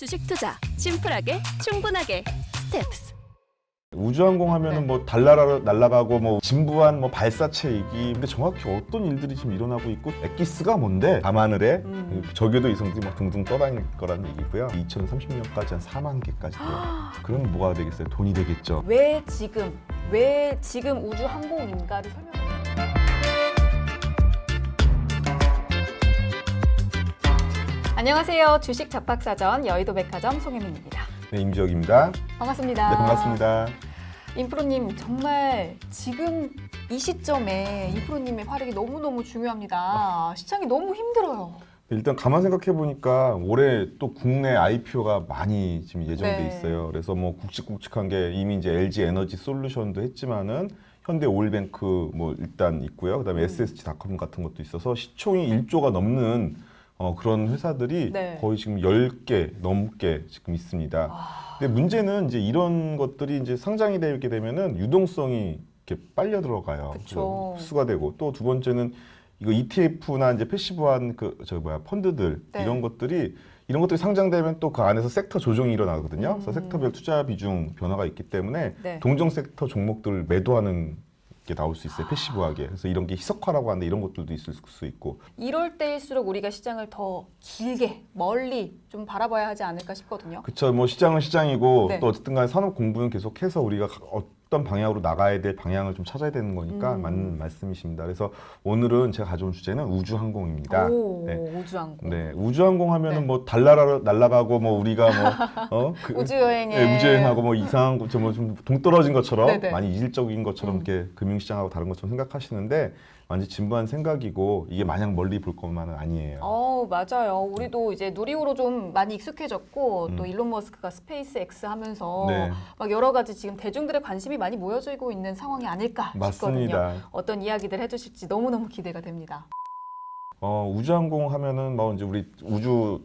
주식 투자 심플하게 충분하게 스텝스. 우주항공 하면은 뭐 날아가고 뭐 진부한 뭐 발사체 얘기. 근데 정확히 어떤 일들이 지금 일어나고 있고 엑기스가 뭔데 밤하늘에 저궤도 이성들이 막 둥둥 떠다닐 거라는 얘기고요. 2030년까지 한 4만 개까지 돼요. 그럼 뭐가 되겠어요? 돈이 되겠죠. 왜 지금 우주 항공인가를 설명해. 안녕하세요. 주식 잡박사전 여의도 백화점 송혜민입니다. 네, 임지혁입니다. 반갑습니다. 네, 반갑습니다. 임프로님, 정말 지금 이 시점에 임프로님의 활약이 너무너무 중요합니다. 시장이 너무 힘들어요. 일단 가만 생각해 보니까 올해 또 국내 IPO가 많이 지금 예정돼 네. 있어요. 그래서 뭐 굵직굵직한 게 이미 이제 LG 에너지 솔루션도 했지만은 현대 오일뱅크 뭐 일단 있고요. 그다음에 SSG닷컴 같은 것도 있어서 시총이 1조가 넘는 그런 회사들이 네. 거의 지금 10개 넘게 지금 있습니다. 근데 문제는 이제 이런 것들이 이제 상장이 되게 되면은 유동성이 이렇게 빨려 들어가요. 그쵸. 흡수가 되고 또 두 번째는 이거 ETF나 이제 패시브한 펀드들 네. 이런 것들이 상장되면 또 그 안에서 섹터 조정이 일어나거든요. 그래서 섹터별 투자 비중 변화가 있기 때문에 네. 동종 섹터 종목들을 매도하는 게 나올 수 있어요. 패시브하게. 그래서 이런 게 희석화라고 하는데 이런 것들도 있을 수 있고. 이럴 때일수록 우리가 시장을 더 길게 멀리 좀 바라봐야 하지 않을까 싶거든요. 그렇죠. 뭐 시장은 시장이고 네. 또 어쨌든 간에 산업 공부는 계속해서 우리가 어떤 방향으로 나가야 될 방향을 좀 찾아야 되는 거니까 맞는 말씀이십니다. 그래서 오늘은 제가 가져온 주제는 우주항공입니다. 오, 네. 우주항공. 네, 우주항공 하면은 네. 뭐 날아가고 뭐 우리가 뭐 우주여행에 네, 우주여행하고 뭐 이상한 거 좀 동떨어진 것처럼 네네. 많이 이질적인 것처럼 이렇게 금융시장하고 다른 것처럼 생각하시는데 완전 진부한 생각이고 이게 마냥 멀리 볼 것만은 아니에요. 맞아요. 우리도 이제 누리호로 좀 많이 익숙해졌고 또 일론 머스크가 스페이스 X 하면서 네. 막 여러 가지 지금 대중들의 관심이 많이 모여지고 있는 상황이 아닐까 맞습니다. 싶거든요. 어떤 이야기들 해주실지 너무너무 기대가 됩니다. 우주항공 하면은 뭐 이제 우리 우주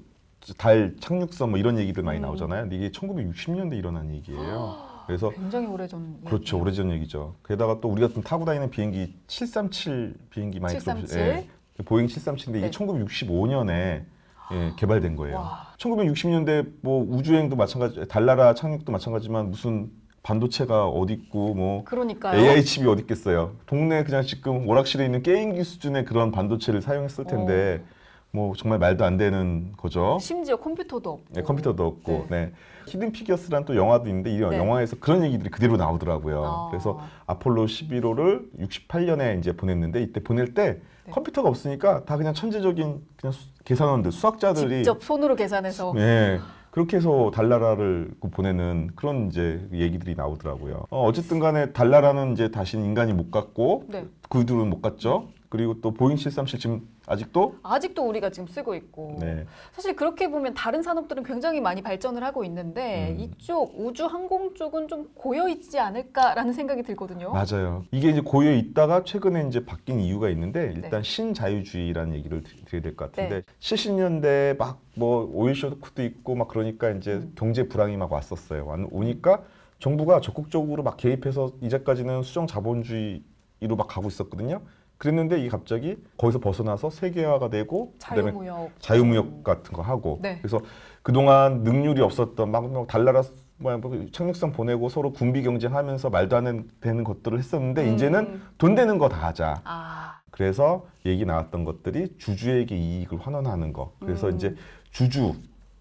달 착륙선 뭐 이런 얘기들 많이 나오잖아요. 근데 이게 1960년대 일어난 얘기예요. 그래서 굉장히 오래전 그렇죠. 오래전 얘기죠. 게다가 또 우리가 좀 타고 다니는 비행기 737 비행기 많이 737? 들어보셨죠? 예. 보잉 737인데 이게 네. 1965년에 개발된 거예요. 와. 1960년대 뭐 우주여행도 마찬가지, 달나라 착륙도 마찬가지지만 무슨 반도체가 어디 있고 뭐 그러니까요. AI 칩이 어디 있겠어요. 동네 그냥 지금 오락실에 있는 게임기 수준의 그런 반도체를 사용했을 텐데 뭐 정말 말도 안 되는 거죠. 심지어 컴퓨터도 없고. 네, 컴퓨터도 없고. 네. 네. 히든 피겨스라는 또 영화도 있는데 이 네. 영화에서 그런 얘기들이 그대로 나오더라고요. 그래서 아폴로 11호를 68년에 이제 보냈는데 이때 보낼 때 네. 컴퓨터가 없으니까 다 그냥 천재적인 그냥 계산원들, 수학자들이 직접 손으로 계산해서 네. 그렇게 해서 달나라를 보내는 그런 이제 얘기들이 나오더라고요. 어쨌든 간에 달나라는 이제 다시 인간이 못 갔고 네. 그 뒤로는 못 갔죠. 그리고 또 보잉 737 지금 아직도 우리가 지금 쓰고 있고 네. 사실 그렇게 보면 다른 산업들은 굉장히 많이 발전을 하고 있는데 이쪽 우주항공 쪽은 좀 고여 있지 않을까라는 생각이 들거든요. 맞아요. 이게 이제 고여 있다가 최근에 이제 바뀐 이유가 있는데 일단 네. 신자유주의라는 얘기를 드려야 될 것 같은데 네. 70년대 막 뭐 오일 쇼크도 있고 막 그러니까 이제 경제 불황이 막 왔었어요. 오니까 정부가 적극적으로 막 개입해서 이제까지는 수정 자본주의로 막 가고 있었거든요. 그랬는데 이게 갑자기 거기서 벗어나서 세계화가 되고 그다음에 자유무역 같은 거 하고 네. 그래서 그동안 능률이 없었던 막 달나라 뭐 착륙선 보내고 서로 군비 경쟁하면서 말도 안 되는 것들을 했었는데 이제는 돈 되는 거 다 하자. 그래서 얘기 나왔던 것들이 주주에게 이익을 환원하는 거. 그래서 이제 주주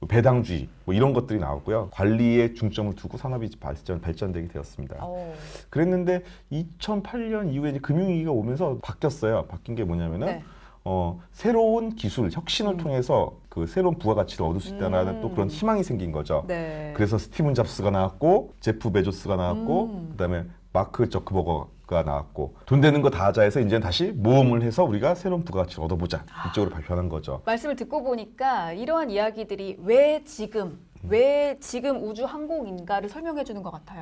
배당주의 뭐 이런 것들이 나왔고요. 관리에 중점을 두고 산업이 발전되게 되었습니다. 그랬는데 2008년 이후에 이제 금융위기가 오면서 바뀌었어요. 바뀐 게 뭐냐면은 네. 새로운 기술, 혁신을 통해서 그 새로운 부가가치를 얻을 수 있다는 또 그런 희망이 생긴 거죠. 네. 그래서 스티븐 잡스가 나왔고, 제프 베조스가 나왔고, 그다음에 마크 저크버거가 나왔고, 돈 되는 거 다 하자 해서 이제 다시 모험을 해서 우리가 새로운 부가가치를 얻어보자. 이쪽으로 발표하는 거죠. 말씀을 듣고 보니까 이러한 이야기들이 왜 지금 우주항공인가를 설명해 주는 것 같아요.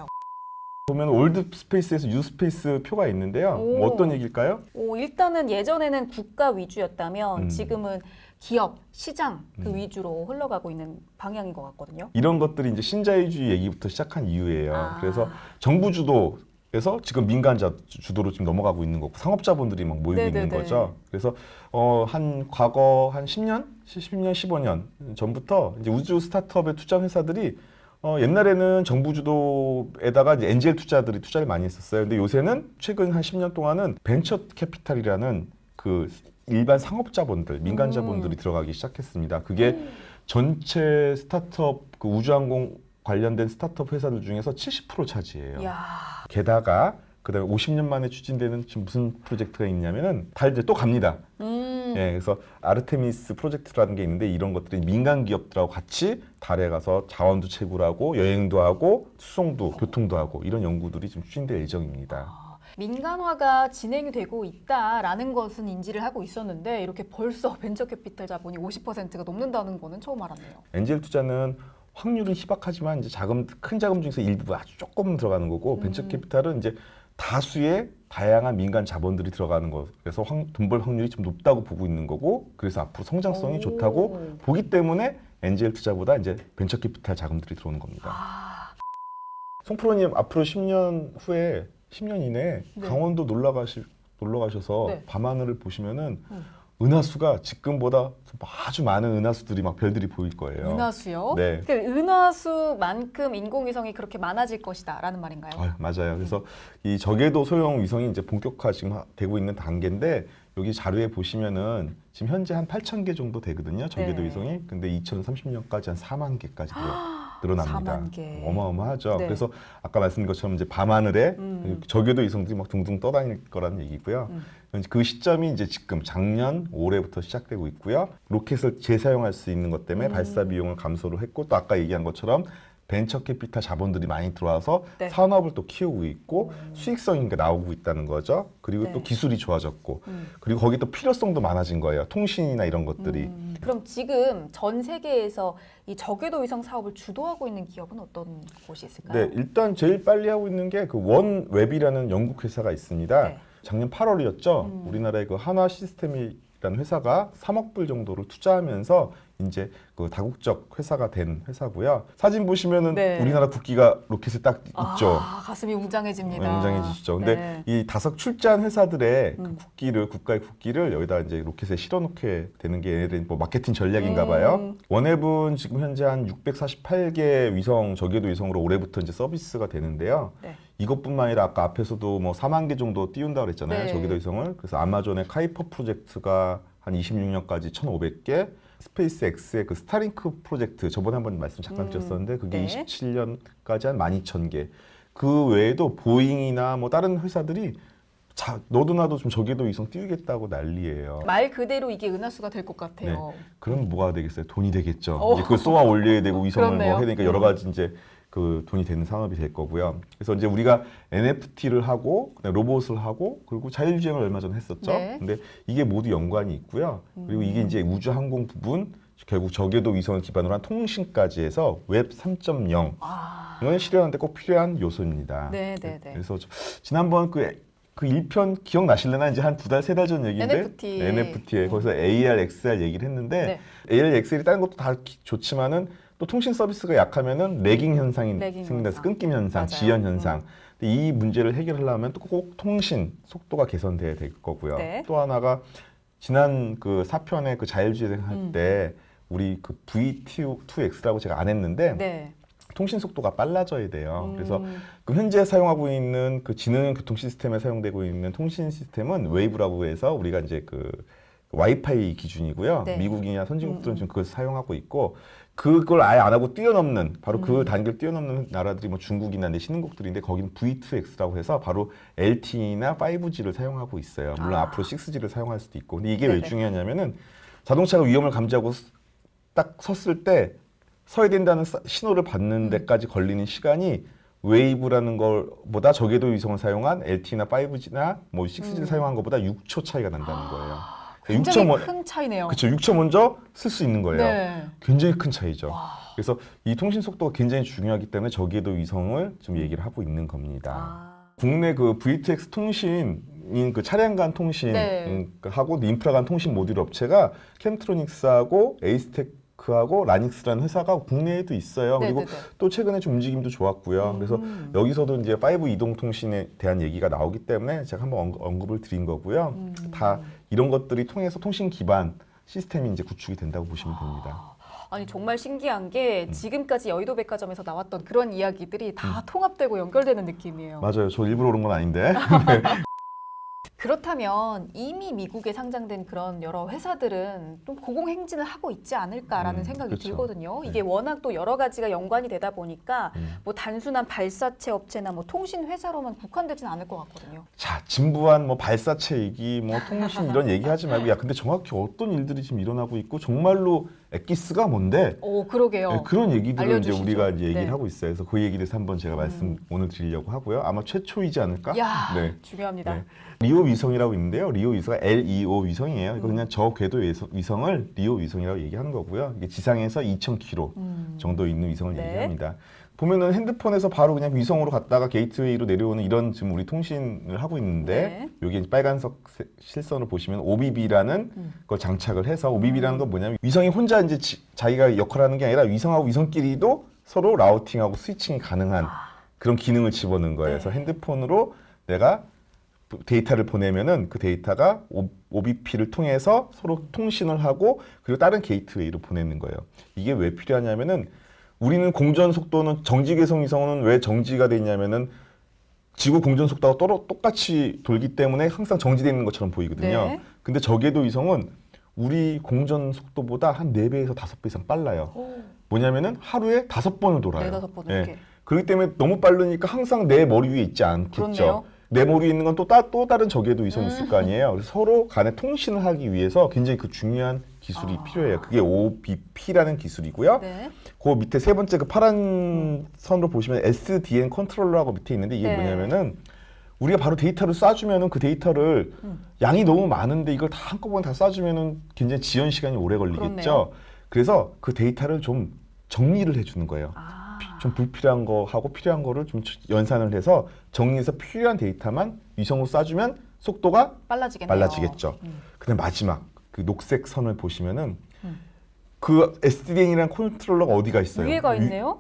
보면 올드 스페이스에서 뉴 스페이스 표가 있는데요. 뭐 어떤 얘기일까요? 일단은 예전에는 국가 위주였다면 지금은 기업, 시장 그 위주로 흘러가고 있는 방향인 것 같거든요. 이런 것들이 이제 신자유주의 얘기부터 시작한 이유예요. 그래서 정부 주도 에서 지금 민간자 주도로 지금 넘어가고 있는 거고 상업자본들이 막 모이고 있는 네네네. 거죠. 그래서 한 과거 한 10년, 15년 전부터 이제 우주 스타트업에 투자한 회사들이 옛날에는 정부 주도에다가 이제 엔젤 투자들이 투자를 많이 했었어요. 근데 요새는 최근 한 10년 동안은 벤처 캐피탈이라는 그 일반 상업자본들, 민간 자본들이 들어가기 시작했습니다. 그게 전체 스타트업 그 우주항공 관련된 스타트업 회사들 중에서 70% 차지해요. 이야. 게다가 그다음에 50년 만에 추진되는 지금 무슨 프로젝트가 있냐면은 달에 또 갑니다. 예, 그래서 아르테미스 프로젝트라는 게 있는데 이런 것들이 민간 기업들하고 같이 달에 가서 자원도 채굴하고 여행도 하고 수송도 교통도 하고 이런 연구들이 좀 추진될 예정입니다. 민간화가 진행이 되고 있다라는 것은 인지를 하고 있었는데 이렇게 벌써 벤처캐피탈 자본이 50%가 넘는다는 거는 처음 알았네요. 엔젤 투자는 확률은 희박하지만 이제 큰 자금 중에서 일부 아주 조금 들어가는 거고 벤처 캐피탈은 이제 다수의 다양한 민간 자본들이 들어가는 거. 그래서 돈 벌 확률이 좀 높다고 보고 있는 거고 그래서 앞으로 성장성이 좋다고 보기 때문에 엔젤 투자보다 이제 벤처 캐피탈 자금들이 들어오는 겁니다. 송프로님 앞으로 10년 후에 10년 이내에 네. 강원도 놀러 가셔서 네. 밤하늘을 보시면은 은하수가 지금보다 아주 많은 은하수들이 막 별들이 보일 거예요. 은하수요? 네. 그 은하수만큼 인공위성이 그렇게 많아질 것이다라는 말인가요? 맞아요. 그래서 이 저궤도 소형 위성이 이제 본격화 지금 되고 있는 단계인데 여기 자료에 보시면은 지금 현재 한 8,000개 정도 되거든요. 저궤도 네. 위성이. 근데 2030년까지 한 4만 개까지 늘어납니다. 4만 개. 어마어마하죠. 네. 그래서 아까 말씀드린 것처럼 이제 밤하늘에 저궤도 위성들이 막 둥둥 떠다닐 거라는 얘기고요. 그 시점이 이제 지금 작년 올해부터 시작되고 있고요. 로켓을 재사용할 수 있는 것 때문에 발사 비용을 감소를 했고 또 아까 얘기한 것처럼 벤처 캐피탈 자본들이 많이 들어와서 네. 산업을 또 키우고 있고 수익성이 나오고 있다는 거죠. 그리고 네. 또 기술이 좋아졌고 그리고 거기 또 필요성도 많아진 거예요. 통신이나 이런 것들이. 그럼 지금 전 세계에서 이 저궤도 위성 사업을 주도하고 있는 기업은 어떤 곳이 있을까요? 네, 일단 제일 빨리 하고 있는 게 그 원웹이라는 영국 회사가 있습니다. 네. 작년 8월이었죠. 우리나라의 그 한화 시스템이라는 회사가 3억 불 정도를 투자하면서 이제 그 다국적 회사가 된 회사고요. 사진 보시면은 네. 우리나라 국기가 로켓에 딱 있죠. 가슴이 웅장해집니다. 굉장해지시죠. 근데 네. 이 다섯 출자한 회사들의 그 국기를 국가의 국기를 여기다 이제 로켓에 실어놓게 되는 게 얘네들 뭐 마케팅 전략인가 봐요. 원앱은 지금 현재 한 648개 위성 저궤도 위성으로 올해부터 이제 서비스가 되는데요. 네. 이것뿐만 아니라 아까 앞에서도 뭐 4만 개 정도 띄운다고 그랬잖아요. 네. 저궤도 위성을. 그래서 아마존의 카이퍼 프로젝트가 한 26년까지 1,500개, 스페이스 X의 그 스타링크 프로젝트 저번에 한번 말씀 잠깐 드렸었는데 그게 네. 27년까지 한 12,000개. 그 외에도 보잉이나 뭐 다른 회사들이 너도 나도 좀 저궤도 위성 띄우겠다고 난리예요. 말 그대로 이게 은하수가 될 것 같아요. 그럼 뭐가 되겠어요? 돈이 되겠죠. 어. 이제 그걸 쏘아 올려야 되고 위성을 뭐 그렇네요. 해야 되니까 여러 가지 이제 그 돈이 되는 산업이 될 거고요. 그래서 이제 우리가 NFT를 하고 그다음에 로봇을 하고 그리고 자율주행을 얼마 전에 했었죠. 네. 근데 이게 모두 연관이 있고요. 그리고 이게 이제 우주 항공 부분 결국 저궤도 위성을 기반으로 한 통신까지 해서 웹 3.0 이걸 실현하는데 꼭 필요한 요소입니다. 네, 네, 네. 그래서 지난번 그 1편 기억나실래나? 이제 한 2달, 3달 전 얘기인데 NFT. NFT에 거기서 AR, XR 얘기를 했는데 AR, XR이 다른 것도 다 좋지만은 또 통신 서비스가 약하면은 레깅 현상이 레깅 생긴다서 현상. 끊김 현상, 맞아요. 지연 현상. 근데 이 문제를 해결하려면 또 꼭 통신 속도가 개선돼야 될 거고요. 네. 또 하나가 지난 그 4편의 그 자율주행 할 때 우리 그 V2X라고 제가 안 했는데 네. 통신 속도가 빨라져야 돼요. 그래서 그 현재 사용하고 있는 그 지능 교통 시스템에 사용되고 있는 통신 시스템은 웨이브라고 해서 우리가 이제 그 와이파이 기준이고요. 네. 미국이나 선진국들은 지금 그걸 사용하고 있고 그걸 아예 안 하고 뛰어넘는 바로 그 단계를 뛰어넘는 나라들이 뭐 중국이나 내 신흥국들인데 거기는 V2X라고 해서 바로 LTE나 5G를 사용하고 있어요. 물론 앞으로 6G를 사용할 수도 있고. 근데 이게 왜 네네. 중요하냐면은 자동차가 위험을 감지하고 딱 섰을 때 서야 된다는 신호를 받는 데까지 걸리는 시간이 웨이브라는 걸보다 저궤도 위성을 사용한 LTE나 5G나 뭐 6G를 사용한 것보다 6초 차이가 난다는 거예요. 굉장히 6초 큰 차이네요. 그렇죠. 6초 먼저 쓸 수 있는 거예요. 네. 굉장히 큰 차이죠. 그래서 이 통신 속도가 굉장히 중요하기 때문에 저궤도 위성을 좀 얘기를 하고 있는 겁니다. 국내 그 VTX 통신인 그 차량 간 통신 네. 하고 인프라 간 통신 모듈 업체가 캠트로닉스하고 에이스텍 네트워크하고 라닉스라는 회사가 국내에도 있어요. 그리고 네네네. 또 최근에 좀 움직임도 좋았고요. 그래서 여기서도 이제 5 이동통신에 대한 얘기가 나오기 때문에 제가 한번 언급을 드린 거고요. 다 이런 것들이 통해서 통신 기반 시스템이 이제 구축이 된다고 보시면 됩니다. 아니 정말 신기한 게 지금까지 여의도 백화점에서 나왔던 그런 이야기들이 다 통합되고 연결되는 느낌이에요. 맞아요. 저 일부러 그런 건 아닌데. 그렇다면 이미 미국에 상장된 그런 여러 회사들은 좀 고공행진을 하고 있지 않을까라는 생각이 그렇죠. 들거든요. 네. 이게 워낙 또 여러 가지가 연관이 되다 보니까 뭐 단순한 발사체 업체나 뭐 통신 회사로만 국한되진 않을 것 같거든요. 자, 진부한 뭐 발사체 얘기, 뭐 통신 이런 얘기하지 말고 야, 근데 정확히 어떤 일들이 지금 일어나고 있고 정말로 엑기스가 뭔데? 오, 그러게요. 네, 그런 얘기들을 이제 알려주시죠. 우리가 이제 얘기를 네. 하고 있어요. 그래서 그 얘기를 해서 한번 제가 말씀 오늘 드리려고 하고요. 아마 최초이지 않을까? 야, 네. 중요합니다. 네. 리오 위성이라고 있는데요. 리오 위성가 LEO 위성이에요. 이거 그냥 저궤도 위성을 리오 위성이라고 얘기하는 거고요. 이게 지상에서 2,000km 정도 있는 위성을 네. 얘기합니다. 보면은 핸드폰에서 바로 그냥 위성으로 갔다가 게이트웨이로 내려오는 이런 지금 우리 통신을 하고 있는데 여기 빨간색 실선을 보시면 OBB라는 걸 장착을 해서 OBB라는 건 뭐냐면 위성이 혼자 이제 자기가 역할하는 게 아니라 위성하고 위성끼리도 서로 라우팅하고 스위칭이 가능한 그런 기능을 집어넣은 거예요. 그래서 핸드폰으로 내가 데이터를 보내면은 그 데이터가 OBP를 통해서 서로 통신을 하고 그리고 다른 게이트웨이로 보내는 거예요. 이게 왜 필요하냐면은 우리는 공전 속도는 정지궤성 위성은 왜 정지가 돼 있냐면은 지구 공전 속도가 똑같이 돌기 때문에 항상 정지되어 있는 것처럼 보이거든요. 네. 근데 저궤도 위성은 우리 공전 속도보다 한 4배에서 5배 이상 빨라요. 뭐냐면은 하루에 5번을 돌아요. 4-5번 예. 이렇게. 그렇기 때문에 너무 빠르니까 항상 내 머리 위에 있지 않겠죠. 그렇네요. 내 머리 위에 있는 건 또 다른 저궤도 위성이 있을 거 아니에요. 그래서 서로 간에 통신을 하기 위해서 굉장히 그 중요한 기술이 필요해요. 그게 OBP라는 기술이고요. 네. 그 밑에 세 번째 그 파란 선으로 보시면 SDN 컨트롤러라고 밑에 있는데 이게 네. 뭐냐면은 우리가 바로 데이터를 쏴주면은 그 데이터를 양이 너무 많은데 이걸 다 한꺼번에 다 쏴주면은 굉장히 지연 시간이 오래 걸리겠죠. 그렇네요. 그래서 그 데이터를 좀 정리를 해주는 거예요. 좀 불필요한 거 하고 필요한 거를 좀 연산을 해서 정리해서 필요한 데이터만 위성으로 쏴주면 속도가 빨라지겠네요. 빨라지겠죠. 근데 마지막 그 녹색 선을 보시면은 그 SDN이라는 컨트롤러가 어디가 있어요? 위에가 있네요.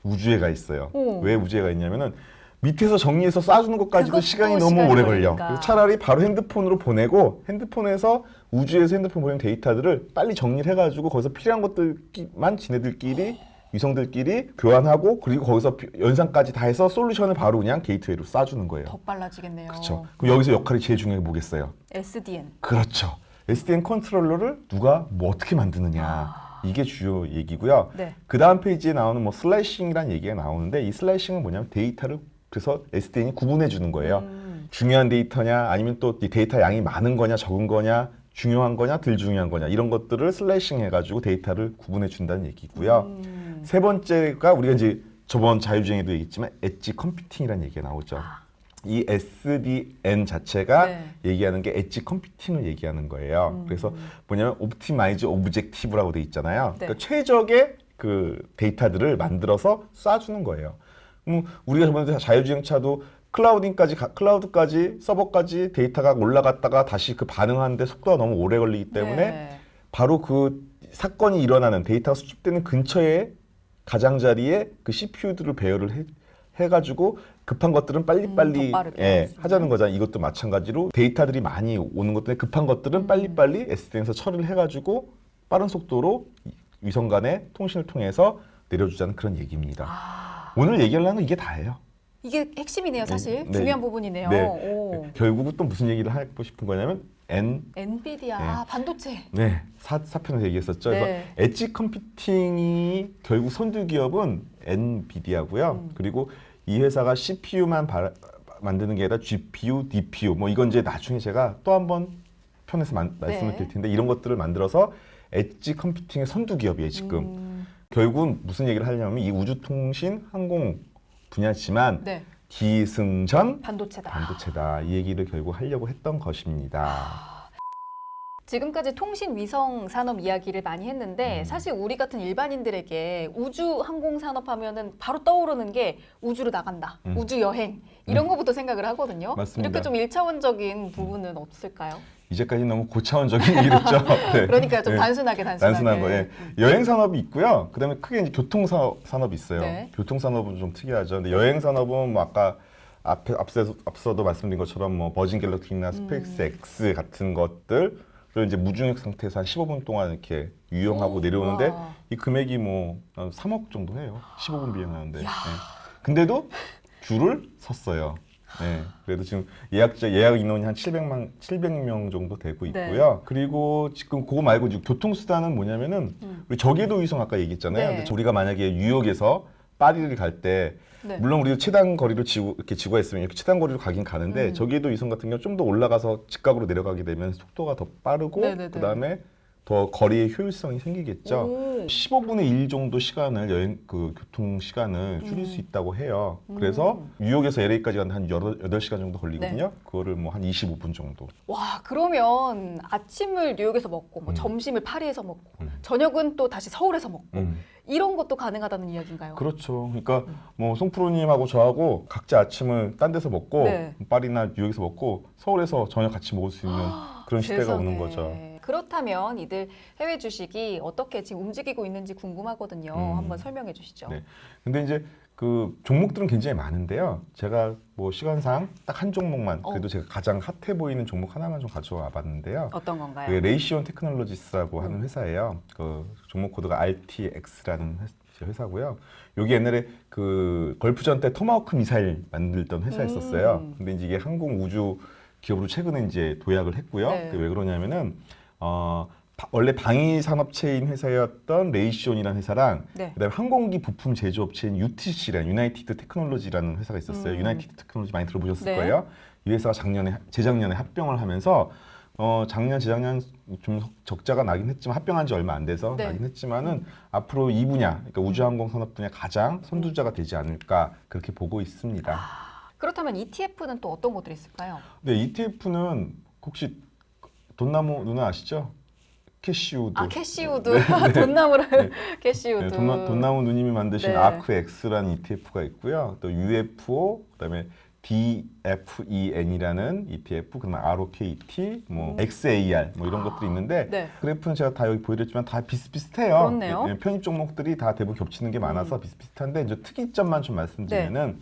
우주에 가 있어요. 오. 왜 우주에 가 있냐면은 밑에서 정리해서 쏴주는 것까지도 그것도 시간이 너무 시간이 오래 걸려. 걸리니까. 그래서 차라리 바로 핸드폰으로 보내고 핸드폰에서 우주에서 핸드폰 보낸 데이터들을 빨리 정리를 해가지고 거기서 필요한 것들만 지네들끼리 위성들끼리 교환하고 그리고 거기서 연산까지 다 해서 솔루션을 바로 그냥 게이트웨이로 쏴주는 거예요. 더 빨라지겠네요. 그렇죠. 그럼 여기서 역할이 제일 중요한 게 뭐겠어요? SDN. 그렇죠. SDN 컨트롤러를 누가 뭐 어떻게 만드느냐. 이게 주요 얘기고요. 네. 그 다음 페이지에 나오는 뭐 슬라이싱이라는 얘기가 나오는데 이 슬라이싱은 뭐냐면 데이터를 그래서 SDN이 구분해 주는 거예요. 중요한 데이터냐 아니면 또 이 데이터 양이 많은 거냐 적은 거냐 중요한 거냐 덜 중요한 거냐 이런 것들을 슬라이싱 해가지고 데이터를 구분해 준다는 얘기고요. 세 번째가 우리가 이제 저번 자유주행에도 얘기했지만 엣지 컴퓨팅이라는 얘기가 나오죠. 이 SDN 자체가 네. 얘기하는 게 엣지 컴퓨팅을 얘기하는 거예요. 그래서 뭐냐면 옵티마이즈 오브젝티브라고 돼 있잖아요. 네. 그러니까 최적의 그 데이터들을 만들어서 쏴주는 거예요. 우리가 저번에 자유주행차도 클라우드까지 서버까지 데이터가 올라갔다가 다시 그 반응하는데 속도가 너무 오래 걸리기 때문에 네. 바로 그 사건이 일어나는 데이터가 수집되는 근처에 가장자리에 그 CPU들을 배열을 해가지고 급한 것들은 빨리빨리 더 빠르게 예, 맞습니다. 하자는 거잖아요. 이것도 마찬가지로 데이터들이 많이 오는 것 때문에 급한 것들은 빨리빨리 SDN에서 처리를 해가지고 빠른 속도로 위성 간의 통신을 통해서 내려주자는 그런 얘기입니다. 오늘 얘기하려는 건 이게 다예요. 이게 핵심이네요, 사실. 네. 중요한 부분이네요. 네. 오. 결국은 또 무슨 얘기를 하고 싶은 거냐면 엔비디아, 네. 반도체. 네, 사편에서 얘기했었죠. 네. 그래서 엣지 컴퓨팅이 결국 선두 기업은 엔비디아고요. 그리고 이 회사가 CPU만 만드는 게 아니라 GPU, DPU 뭐 이건 이제 나중에 제가 또 한번 편에서 말씀을 드릴 텐데 이런 것들을 만들어서 엣지 컴퓨팅의 선두 기업이에요, 지금. 결국은 무슨 얘기를 하려면 이 우주통신, 항공 분야지만 네. 기승전 반도체다. 반도체다. 이 얘기를 결국 하려고 했던 것입니다. 지금까지 통신 위성 산업 이야기를 많이 했는데 사실 우리 같은 일반인들에게 우주 항공 산업 하면은 바로 떠오르는 게 우주로 나간다, 우주 여행 이런 거부터 생각을 하거든요. 맞습니다. 이렇게 좀 일차원적인 부분은 없을까요? 이제까지 너무 고차원적인 얘기를 했죠. 네. 그러니까 좀 네. 단순하게. 단순한 거예요. 여행 산업이 있고요. 그다음에 크게 이제 교통 산업이 있어요. 네. 교통 산업은 좀 특이하죠. 근데 여행 산업은 뭐 아까 앞서도 말씀드린 것처럼 뭐 버진 갤럭시나 스페이스 X 같은 것들 를 이제 무중력 상태에서 한 15분 동안 이렇게 유영하고 내려오는데 와. 이 금액이 뭐 3억 정도 해요. 15분 비행하는데. 네. 근데도 줄을 섰어요. 네. 그래도 지금 예약 인원이 한 700명 정도 되고 있고요. 네. 그리고 지금 그거 말고 이제 교통수단은 뭐냐면은 우리 저궤도 위성 아까 얘기했잖아요. 네. 근데 우리가 만약에 뉴욕에서 파리를 갈 때 네. 물론 우리도 최단 거리로 이렇게 지구가 있으면 이렇게 최단 거리로 가긴 가는데 저궤도 위성 같은 경우 좀 더 올라가서 직각으로 내려가게 되면 속도가 더 빠르고 네네네. 그다음에 더 거리의 효율성이 생기겠죠. 오. 15분의 1 정도 시간을 교통 시간을 줄일 수 있다고 해요. 그래서 뉴욕에서 LA까지 가는 한 8시간 정도 걸리거든요. 네. 그거를 뭐 한 25분 정도. 와, 그러면 아침을 뉴욕에서 먹고 뭐 점심을 파리에서 먹고 음. 저녁은 또 다시 서울에서 먹고 음. 이런 것도 가능하다는 이야기인가요? 그렇죠. 그러니까 뭐 송프로님하고 저하고 각자 아침을 딴 데서 먹고 네. 파리나 뉴욕에서 먹고 서울에서 저녁 같이 먹을 수 있는 그런 시대가 세상에. 오는 거죠. 그렇다면 이들 해외 주식이 어떻게 지금 움직이고 있는지 궁금하거든요. 한번 설명해 주시죠. 네. 근데 이제 그 종목들은 굉장히 많은데요. 제가 뭐 시간상 딱 한 종목만 그래도 제가 가장 핫해 보이는 종목 하나만 좀 가져와 봤는데요. 어떤 건가요? 그게 레이시온 테크놀로지스라고 하는 회사예요. 그 종목 코드가 RTX라는 회사고요. 여기 옛날에 그 걸프전 때 토마호크 미사일 만들던 회사였었어요. 근데 이제 이게 항공 우주 기업으로 최근에 이제 도약을 했고요. 네. 그게 왜 그러냐면은 원래 방위 산업체인 회사였던 레이시온이라는 회사랑 네. 그다음에 항공기 부품 제조업체인 UTC라는 유나이티드 테크놀로지라는 회사가 있었어요. 유나이티드 테크놀로지 많이 들어보셨을 네. 거예요. 이 회사가 재작년에 합병을 하면서 재작년 좀 적자가 나긴 했지만 합병한 지 얼마 안 돼서 네. 나긴 했지만은 앞으로 이 분야, 그러니까 우주항공 산업 분야 가장 선두주자가 되지 않을까 그렇게 보고 있습니다. 그렇다면 ETF는 또 어떤 것들이 있을까요? 네, ETF는 혹시 돈나무 누나 아시죠? 캐시우드. 아, 캐시우드. 돈나무를 캐시우드. 네, 돈나무 누님이 만드신 네. 아크X라는 ETF가 있고요. 또 UFO, 그다음에 DFEN이라는 ETF, 그다음에 ROKT, 뭐 XAR 뭐 이런 것들이 있는데 네. 그래프는 제가 다 여기 보여드렸지만 다 비슷비슷해요. 그렇네요. 편입 종목들이 다 대부분 겹치는 게 많아서 비슷비슷한데 이제 특이점만 좀 말씀드리면은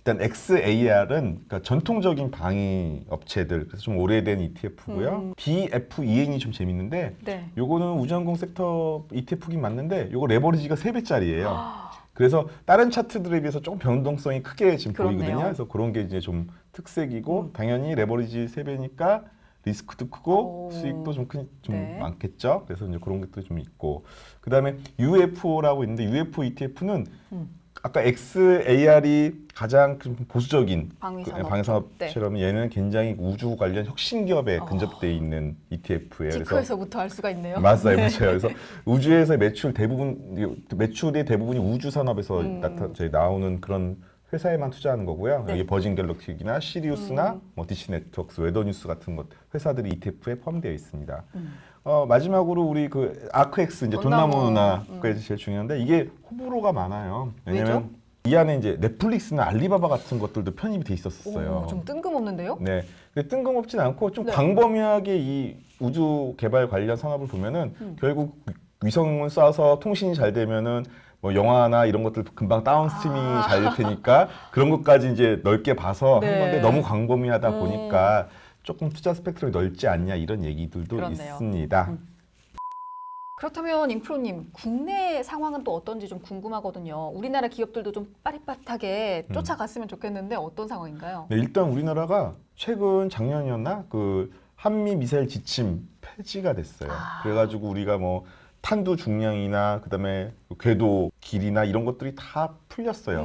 일단 XAR은 그러니까 전통적인 방위 업체들 그래서 좀 오래된 ETF고요. DFEN이 좀 재밌는데 네. 요거는 우주항공 섹터 ETF긴 맞는데 요거 레버리지가 3배짜리예요. 그래서 다른 차트들에 비해서 조금 변동성이 크게 지금 그렇네요. 보이거든요. 그래서 그런 게 이제 좀 특색이고 당연히 레버리지 3배니까 리스크도 크고 오. 수익도 좀 네. 많겠죠. 그래서 이제 그런 것도 좀 있고 그다음에 UFO라고 있는데 UFO ETF는 아까 XAR이 가장 좀 보수적인 방위산업. 방위산업처럼 얘는 굉장히 우주 관련 혁신 기업에 근접돼 있는 ETF예요. 티커에서부터 알 수가 있네요. 맞아요, 맞아요. 그래서 우주에서 매출의 대부분이 우주 산업에서 나오는 그런 회사에만 투자하는 거고요. 네. 여기 버진 갤럭시나 시리우스나 뭐 디시 네트워크스, 웨더뉴스 같은 것 회사들이 ETF에 포함되어 있습니다. 마지막으로 우리 그 아크엑스 이제 돈나무 누나가 제일 중요한데 이게 호불호가 많아요. 왜냐면 이 안에 이제 넷플릭스나 알리바바 같은 것들도 편입이 돼 있었어요. 오, 좀 뜬금없는데요? 네, 근데 뜬금없진 않고 좀 네. 광범위하게 이 우주 개발 관련 산업을 보면은 결국 위성을 쏴서 통신이 잘 되면은 뭐 영화나 이런 것들 금방 다운스트리밍이 잘 될 테니까 그런 것까지 이제 넓게 봐서 네. 한 건데 너무 광범위하다 보니까 조금 투자 스펙트럼이 넓지 않냐 이런 얘기들도 그렇네요. 있습니다. 그렇다면 임프로님 국내 상황은 또 어떤지 좀 궁금하거든요. 우리나라 기업들도 좀 빠릿빠릿하게 쫓아갔으면 좋겠는데 어떤 상황인가요? 네, 일단 우리나라가 최근 작년이었나 그 한미 미사일 지침 폐지가 됐어요. 그래가지고 우리가 뭐 탄두 중량이나 그다음에 궤도 길이나 이런 것들이 다 풀렸어요.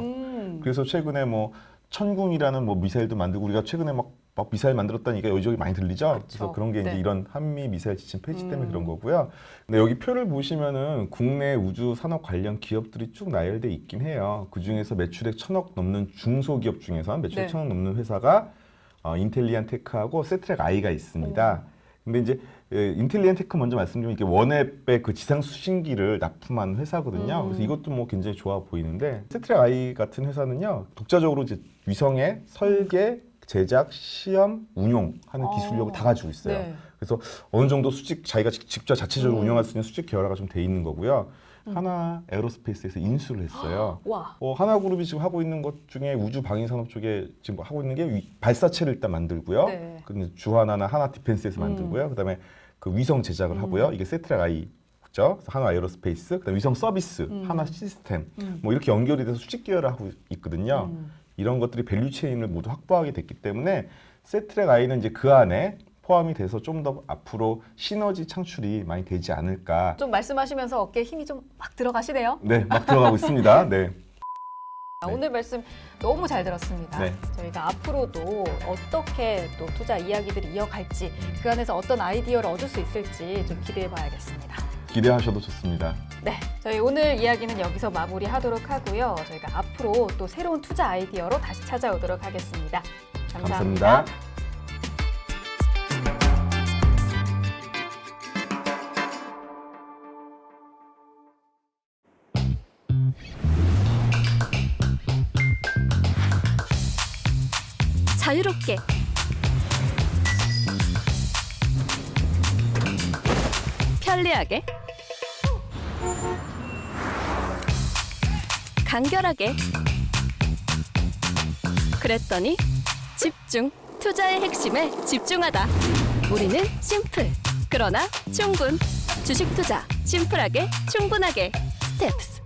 그래서 최근에 뭐 천궁이라는 뭐 미사일도 만들고 우리가 최근에 막 미사일 만들었다니까 여기저기 많이 들리죠. 그렇죠. 그래서 그런 게 이제 네. 이런 한미 미사일 지침 폐지 때문에 그런 거고요. 근데 여기 표를 보시면은 국내 우주 산업 관련 기업들이 쭉 나열돼 있긴 해요. 그 중에서 매출액 1,000억 넘는 중소기업 중에서 매출액 네. 1,000억 넘는 회사가 인텔리안 테크하고 세트랙 아이가 있습니다. 근데 이제 인텔리언 테크 먼저 말씀드리면 이게 원앱의 그 지상 수신기를 납품한 회사거든요. 그래서 이것도 뭐 굉장히 좋아 보이는데 스트랙 아이 같은 회사는요 독자적으로 이제 위성의 설계, 제작, 시험, 운용하는 기술력을 다 가지고 있어요. 네. 그래서 어느 정도 수직 자기가 직접 자체적으로 운영할 수 있는 수직 계열화가 좀 돼 있는 거고요. 하나 에어로스페이스에서 인수를 했어요. 와. 하나그룹이 지금 하고 있는 것 중에 우주 방위 산업 쪽에 지금 하고 있는 게 발사체를 일단 만들고요. 네. 근데 주하나나 하나 디펜스에서 만들고요. 그다음에 그 위성 제작을 하고요. 이게 세트랙 아이 죠. 하나 에어로스페이스, 그다음에 위성 서비스, 하나 시스템, 뭐 이렇게 연결이 돼서 수직 계열화하고 있거든요. 이런 것들이 밸류 체인을 모두 확보하게 됐기 때문에 세트랙 아이는 이제 그 안에 포함이 돼서 좀 더 앞으로 시너지 창출이 많이 되지 않을까. 좀 말씀하시면서 어깨에 힘이 좀 막 들어가시네요. 네, 막 들어가고 있습니다. 네. 오늘 말씀 너무 잘 들었습니다. 네. 저희가 앞으로도 어떻게 또 투자 이야기들을 이어갈지 그 안에서 어떤 아이디어를 얻을 수 있을지 좀 기대해 봐야겠습니다. 기대하셔도 좋습니다. 네, 저희 오늘 이야기는 여기서 마무리하도록 하고요. 저희가 앞으로 또 새로운 투자 아이디어로 다시 찾아오도록 하겠습니다. 감사합니다. 감사합니다. 자유롭게 편리하게 간결하게 그랬더니 집중 투자의 핵심에 집중하다 우리는 심플 그러나 충분 주식 투자 심플하게 충분하게 스텝스